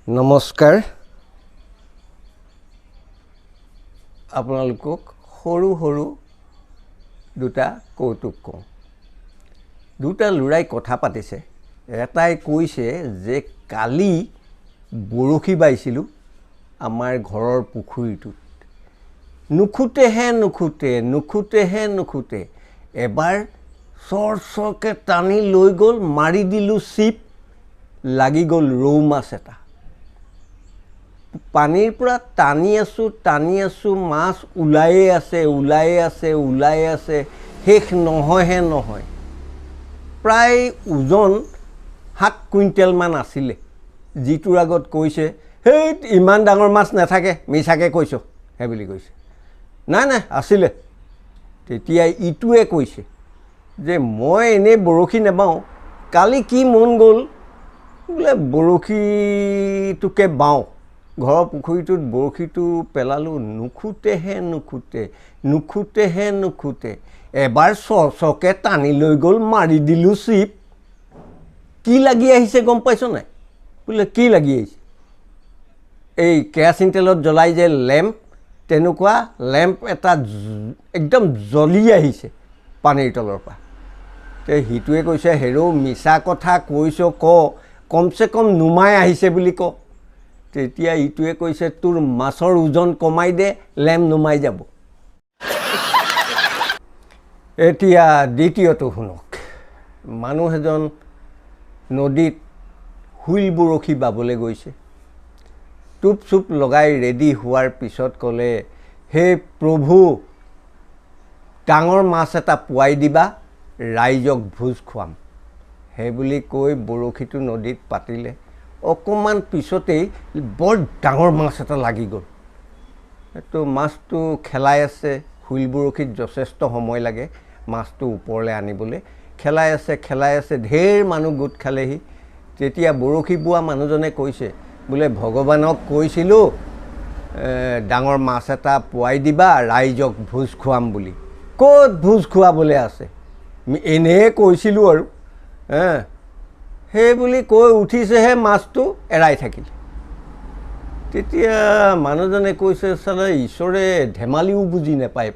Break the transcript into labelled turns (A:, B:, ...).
A: নমস্কাৰ আপোনালোকক সৰু সৰু দুটা কৌতুক কওঁ দুটা লৰাই কথা পাতিছে এটাই কৈছে যে কালি বৰশী বাইছিলো আমাৰ ঘৰৰ পুখুৰীটোত নুখুতে এবাৰ চৰচৰকে টানি লৈ গ'ল মাৰি দিলো চিপ লাগি গ'ল ৰৌ মাছ এটা পানীৰ পৰা টানি আছো মাছ উলায়ে আছে শেষ নহয় প্ৰায় ওজন 7 কুইণ্টেল মান আছিলে যিটোৰ আগত কৈছে হেই ইমান ডাঙৰ মাছ নাথাকে মিছাকে কৈছো হে বুলি কৈছে নাই আছিলে তেতিয়া ইটোৱে কৈছে যে মই এনে বৰশী নেবাও কালি কি মন গ'ল বোলে বৰশীটোকে বাও ঘৰৰ পুখুৰীটোত বৰশীটো পেলালো নুখুতে এবাৰ চৰচৰকে টানি লৈ গ'ল মাৰি দিলো চিপ কি লাগি আহিছে গম পাইছ নাই বোলে কি লাগি আহিছে এই কেৰাচিন তেলত জ্বলাই যে লেম্প তেনেকুৱা লেম্প এটা একদম জ্বলি আহিছে পানীৰ তলৰ পৰা তে হিটোৱে কৈছে হেৰো মিছা কথা কৈছ কমসে কম নুমাই আহিছে বুলি ক তেতিয়া ইটোৱে কৈছে তোৰ মাছৰ ওজন কমাই দে লেম্প নুমাই যাব এতিয়া দ্বিতীয়টো শুনক মানুহ এজন নদীত হুইল বৰশী বাবলৈ গৈছে টুপ চুপ লগাই ৰেডি হোৱাৰ পিছত ক'লে হে প্ৰভু ডাঙৰ মাছ এটা পুৱাই দিবা ৰাইজক ভোজ খুৱাম হে বুলি কৈ বৰশীটো নদীত পাতিলে অকমান পিছতেই বৰ ডাঙৰ মাছ এটা লাগি গ'ল তো মাছটো খেলাই আছে হুইল বৰশীত যথেষ্ট সময় লাগে মাছটো ওপৰলৈ আনিবলৈ খেলাই আছে ঢেৰ মানুহ গোট খালেহি তেতিয়া বৰশী বোৱা মানুহজনে কৈছে বোলে ভগৱানক কৈছিলোঁ ডাঙৰ মাছ এটা পুৱাই দিবা ৰাইজক ভোজ খুৱাম বুলি ক'ত ভোজ খুৱাবলৈ আছে এনে কৈছিলোঁ আৰু সেই বুলি কৈ উঠিছেহে মাছটো এৰাই থাকিল তেতিয়া মানুহজনে কৈছে চালে ঈশ্বৰে ধেমালিও বুজি নাপায়